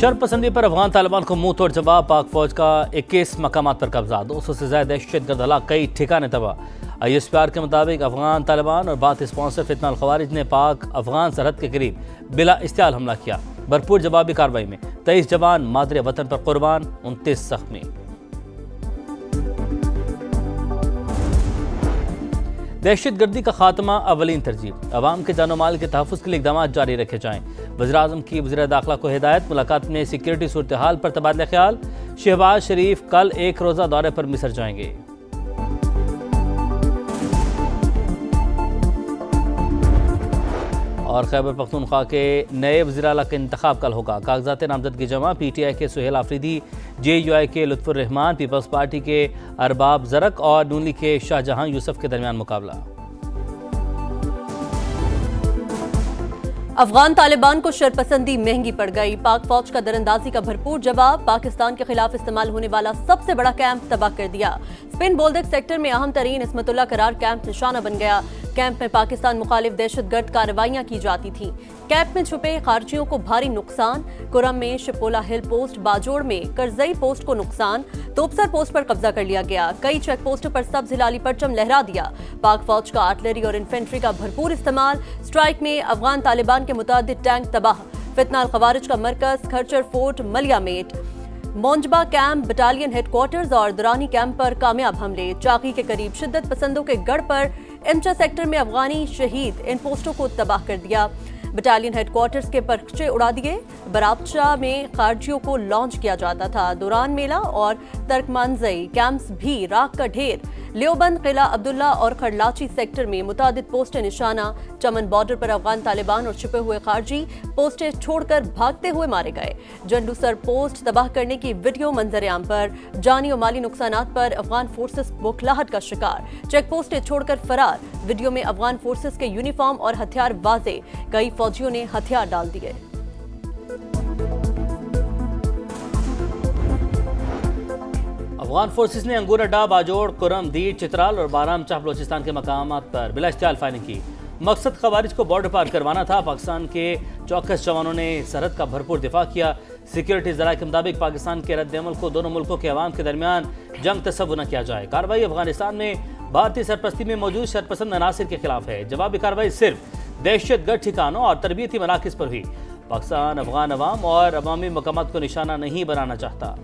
शरपसंदी पर अफगान तालिबान को मुंह तोड़ जवाब। पाक फौज का 21 मकामात पर कब्जा, 200 से ज्यादा दहशतगर्द हलाक, कई ठिकाने तबाह। ISPR के मुताबिक अफगान तालिबान और बात स्पॉन्सर फितना अल खवारिज ने पाक अफगान सरहद के करीब बिला इस्तियाल हमला किया। भरपूर जवाबी कार्रवाई में 23 जवान मादरे वतन पर कुर्बान, 29 जख्मी। दहशतगर्दी का खात्मा अवलीन तरजीह, अवाम के जानो माल के तहफ़्फ़ुज़ के लिए इक़दाम जारी रखे जाएँ। वज़ीर-ए-आज़म की वज़ीर दाखिला को हिदायत। मुलाकात में सिक्योरिटी सूरत हाल पर तबादला ख्याल। शहबाज शरीफ कल एक रोज़ा दौरे पर मिस्र जाएंगे। और खैबर पख्तूनख्वा के नए वज़ीर आला का इंतखाब कल होगा। कागजात नामजदगी जमा। PTI के सुहेल आफरीदी, JUI के लुत्फ़ुर रहमान, पीपल्स पार्टी के अरबाब ज़रक और नून लीग के शाहजहां यूसुफ के दरमियान मुकाबला। अफगान तालिबान को शरपसंदी महंगी पड़ गई। पाक फौज का दरअंदाजी का भरपूर जवाब। पाकिस्तान के खिलाफ इस्तेमाल होने वाला सबसे बड़ा कैंप तबाह कर दिया। स्पिन बोल्दक सेक्टर में अहम तरीन इस्मतुल्लाह करार कैंप निशाना बन गया। कैंप में पाकिस्तान मुखालिफ दहशतगर्द कार्रवाइयां की जाती थीं। कैंप में छुपे खारजियों को भारी नुकसान। कुरम में शिपोला हिल पोस्ट, बाजोड़ में करजई पोस्ट को नुकसान। तोपसर पोस्ट पर कब्जा कर लिया गया। कई चेक पोस्टों पर सब्ज हिलाली परचम लहरा दिया। पाक फौज का आर्टिलरी और इन्फेंट्री का भरपूर इस्तेमाल। स्ट्राइक में अफगान तालिबान के मुतादिद टैंक तबाह। फितना अल खवारिज का मरकज खरचर फोर्ट, मलियामेट, मोंजबा कैंप, बटालियन हेडक्वार्टर्स और दुरानी कैंप पर कामयाब हमले। चाकी के करीब शिद्दत पसंदों के गढ़ पर इमचा सेक्टर में अफगानी शहीद, इन पोस्टों को तबाह कर दिया। बटालियन हेडक्वार्टर्स के पर्चे उड़ा दिए। बराबचा में खारजियों को लॉन्च किया जाता था। दुरान मेला और तर्कमानजई कैंप्स भी राख का ढेर। लियोबंद, किला अब्दुल्ला और खरलाची सेक्टर में मुतादिद पोस्टें निशाना। चमन बॉर्डर पर अफगान तालिबान और छिपे हुए खारजी पोस्टें छोड़कर भागते हुए मारे गए। जंडूसर पोस्ट तबाह करने की वीडियो मंजर आम पर। जानी और माली नुकसानात पर अफगान फोर्सेस बौखलाहट का शिकार। चेक पोस्टें छोड़कर फरार। वीडियो में अफगान फोर्सेस के यूनिफॉर्म और हथियार वाजे। कई फौजियों ने हथियार डाल दिए। अफगान फोर्सेस ने अंगूर अड्डा, बाजोड़, कुरम, दीर, चित्राल और बाराम चाह बलोचिस्तान के मकामात पर बिला इस्तियाल फायरिंग की। मकसद खवारिज को बॉर्डर पार करवाना था। पाकिस्तान के चौकस जवानों ने सरहद का भरपूर दिफा किया। सिक्योरिटी ज़राए के मुताबिक पाकिस्तान के रद्द-ए-अमल को दोनों मुल्कों के अवाम के दरमियान जंग तस्वुर न किया जाए। कार्रवाई अफगानिस्तान में भारतीय सरपरस्ती में मौजूद शरपसंद अनासिर के खिलाफ है। जवाबी कार्रवाई सिर्फ दहशतगर्द ठिकानों और तरबियती मराकिज पर हुई। पाकिस्तान अफगान अवाम और अवामी मकामात को निशाना नहीं बनाना चाहता।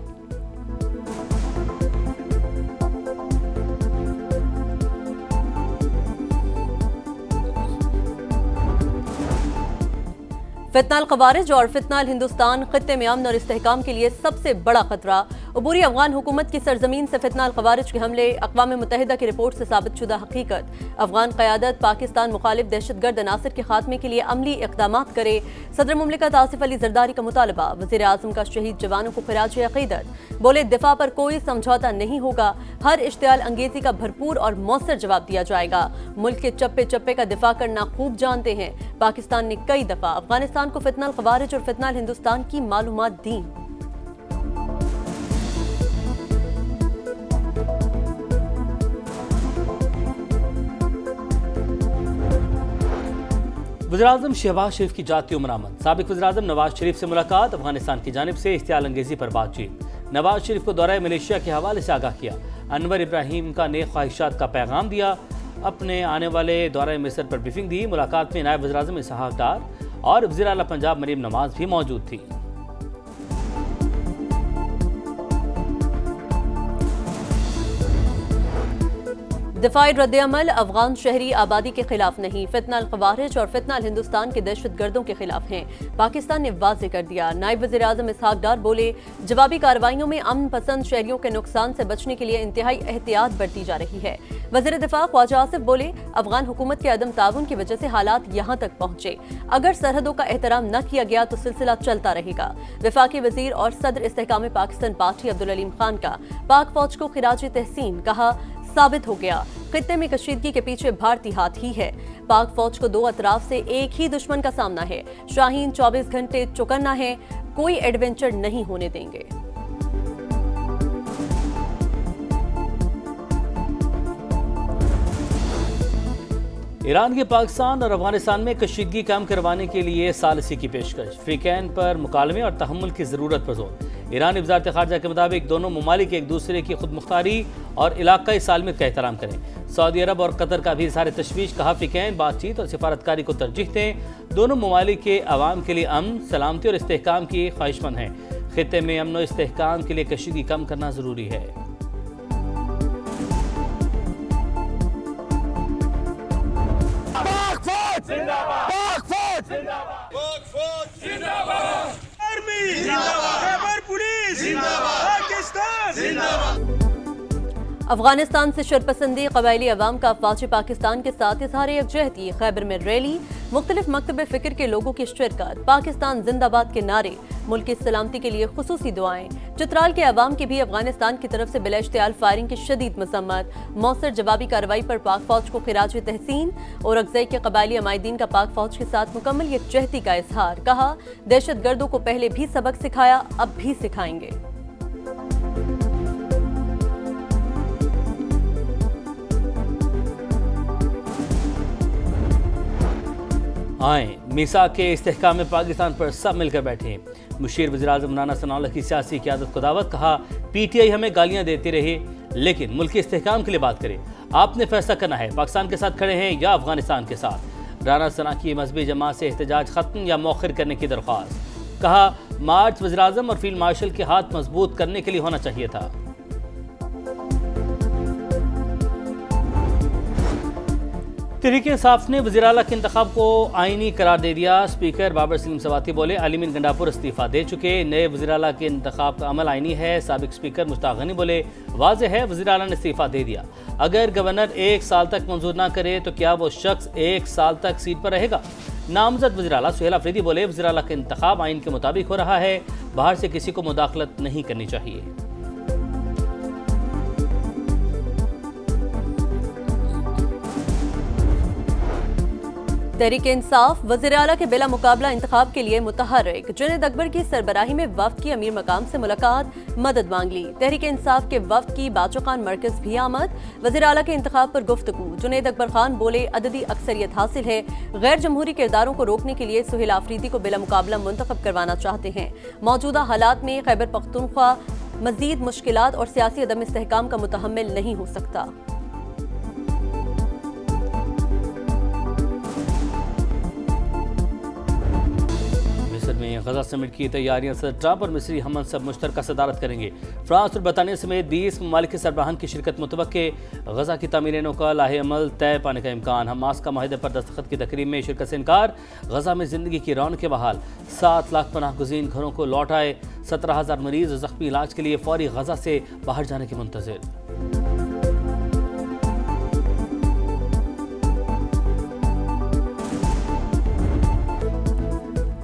फितना अल खवारिज और फितना अल हिंदुस्तान खित्ते में अमन और इस्तेहकाम के लिए सबसे बड़ा खतरा। अबूरी अफगान हुकूमत की सरजमीन से फितना अल खवारिज के हमले अक़वाम मुत्तहिदा की रिपोर्ट से साबित शुदा हकीकत। अफगान क़यादत पाकिस्तान मुखालिफ दहशतगर्द अनासिर के खात्मे के लिए अमली इक़दामात करे। सदर मुमलिकत आसिफ अली ज़रदारी का मुतालबा। वज़ीर-ए-आज़म का शहीद जवानों को खिराज अक़ीदत। बोले दिफा पर कोई समझौता नहीं होगा। हर इश्तियाल अंगेजी का भरपूर और मौसर जवाब दिया जाएगा। मुल्क के चप्पे चप्पे का दिफा करना खूब जानते हैं। पाकिस्तान ने कई दफा अफगानिस्तान को फितना अल खवारिज और फितना अल हिंदुस्तान की मालूमात दी। वज़ीर-ए-आज़म शहबाज शरीफ की जाती उम्र आमद। साबिक वज़ीर-ए-आज़म नवाज शरीफ से मुलाकात। अफगानिस्तान की जानिब से इश्तियाल अंगेजी पर बातचीत। नवाज शरीफ को दौरा मलेशिया के हवाले से आगाह किया। अनवर इब्राहिम का नेक ख्वाहिशात का पैगाम दिया। अपने आने वाले दौरे मिस्र पर ब्रीफिंग दी। मुलाकात में नायब वज़ीर-ए-आज़म इसहाक डार और वज़ीर आला पंजाब मरीम नवाज भी मौजूद थी। दिफाई रद्द-ए-अमल अफगान शहरी आबादी के खिलाफ नहीं, फितना अल खवारिज और फितना अल हिंदुस्तान के दहशतगर्दों के खिलाफ हैं। पाकिस्तान ने वाज़े कर दिया। नायब वज़ीर-ए-आज़म इसहाक डार बोले जवाबी कार्रवाइयों में अमन पसंद शहरियों के नुकसान से बचने के लिए इंतहाई एहतियात बरती जा रही है। वज़ीर दिफा ख्वाजा आसिफ बोले अफगान हुकूमत के अदम ताउन की वजह से हालात यहाँ तक पहुँचे। अगर सरहदों का एहतराम न किया गया तो सिलसिला चलता रहेगा। वफाकी वज़ीर और सदर इस्तेहकाम पाकिस्तान पार्टी अब्दुल अलीम खान का पाक फौज को खिराज तहसीन। कहा साबित हो गया खित्ते में कशीदगी के पीछे भारतीय हाथ ही है। पाक फौज को दो अतराफ से एक ही दुश्मन का सामना है। शाहीन 24 घंटे चौकन्ना है। कोई एडवेंचर नहीं होने देंगे। ईरान के पाकिस्तान और अफगानिस्तान में कशीदगी कम करवाने के लिए सालिसी की पेशकश, फ्रीकैन पर मुकालमे और तहम्मुल की ज़रूरत पर जोर। ईरानी वज़ारत ख़ारजा के मुताबिक दोनों ममालिक एक दूसरे की खुद मुख्तारी और इलाकाई सालमियत का एहतराम करें। सऊदी अरब और कतर का भी इज़हार तशवीश, कहा फ्रीकैन बातचीत और सिफारतकारी को तरजीह दें। दोनों ममालिक के अवाम के लिए अमन, सलामती और इस्तेहकाम की ख्वाहिशमंद हैं। खित्ते में अमन और इस्तेहकाम के लिए कशीदगी कम करना ज़रूरी है। अफगानिस्तान से शरपसंदी कबायली अवाम का अफवाज पाकिस्तान के साथ इजहार यकजहती, खैबर में रैली, मुख्तलिफ मकतब फ़िक्र के लोगों की शिरकत, पाकिस्तान जिंदाबाद के नारे, मुल्क की सलामती के लिए खुसूसी दुआएं। चित्राल के अवाम की भी अफगानिस्तान की तरफ से बिलाइश्तियाल फायरिंग की शदीद मसम्मत, मौसर जवाबी कार्रवाई पर पाक फौज को खिराज तहसीन और अगज़ई के कबायली अमायदीन का पाक फौज के साथ मुकम्मल यकजहती का इजहार, कहा दहशत गर्दों को पहले भी सबक सिखाया, अब भी सिखाएंगे। आए मीसा के इस्तेहकाम में पाकिस्तान पर सब मिलकर बैठे। मुशीर वज़ीर-ए-आज़म राना सनाउल्लाह की सियासी क़यादत को दावत, कहा PTI हमें गालियां देती रही लेकिन मुल्क के इस्तेहकाम के लिए बात करे। आपने फैसला करना है पाकिस्तान के साथ खड़े हैं या अफगानिस्तान के साथ। राना सना की मजहबी जमात से एहतजाज खत्म या मौखिर करने की दरख्वास्त, कहा मार्च वज़ीर-ए-आज़म और फील्ड मार्शल के हाथ मजबूत करने के लिए होना चाहिए था। तहरीक-ए-इंसाफ ने वज़ीर आला के इंतखाब को आईनी करार दे दिया। स्पीकर बाबर सलीम सवाती बोले अलीमीन गंडापुर इस्तीफा दे चुके, नए वज़ीर आला के इंतखाब का अमल आईनी है। साबिक स्पीकर मुश्ताक गनी बोले वाज़ेह है वज़ीर आला ने इस्तीफा दे दिया, अगर गवर्नर 1 साल तक मंजूर ना करे तो क्या वो शख्स 1 साल तक सीट पर रहेगा। नामजद वज़ीर आला सुहेल अफरीदी बोले वज़ीर आला का इंतखाब आइन के मुताबिक हो रहा है, बाहर से किसी को मुदाखलत नहीं करनी चाहिए। तहरीक इंसाफ वज़ीर आला के बिला मुकाबला इंतखाब के लिए मुतहर्रिक, जुनैद अकबर की सरबराही में वफ्द की अमीर मकाम से मुलाकात, मदद मांग ली। तहरीक इंसाफ के वफ्द की बाचो खान मरकज भी आमद, वज़ीर आला के इंतखाब पर गुफ्तगू। जुनैद अकबर खान बोले अददी अक्सरियत हासिल है, गैर जमहूरी किरदारों को रोकने के लिए सुहेल आफरीदी को बिला मुकाबला मुंतखब करवाना चाहते हैं। मौजूदा हालात में खैबर पख्तूनख्वा मजीद मुश्किलात और सियासी अदम इस्तेहकाम का मुतहम्मिल नहीं हो सकता। में गजा समिट की तैयारियां, सदर ट्रंप और मिस्री हम सब मुश्तरका सदारत करेंगे। फ्रांस और बरतानिया समेत 20 ममालिक के सरबराहान की शिरकत मुतवक्के। गजा की तामीर का लाहे अमल तय पाने का इम्कान। हमास का माहिदे पर दस्तखत की तकरीब में शिरकत से इनकार। गजा में जिंदगी की रौनक बहाल, 7 लाख पनाह गुज़ीन घरों को लौट आए। 17,000 मरीज जख्मी इलाज के लिए फौरी गजा से बाहर जाने के मुंतज़िर।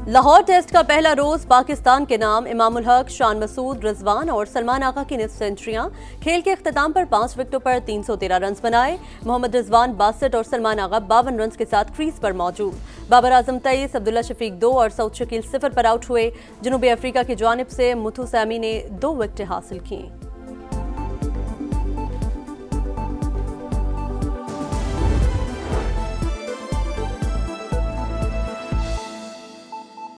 लाहौर टेस्ट का पहला रोज पाकिस्तान के नाम। इमामुल हक, शान मसूद, रिजवान और सलमान आगा की निस्फ सेंचुरियां। खेल के अख्ताम पर 5 विकेटों पर 313 रन बनाए। मोहम्मद रिजवान 62 और सलमान आगा 52 रन के साथ क्रीज पर मौजूद। बाबर आजम 23, अब्दुल्ला शफीक 2 और सऊद शकील 0 पर आउट हुए। जनूबी अफ्रीका की जानिब से मुथु सैमी ने 2 विकेटें हासिल की।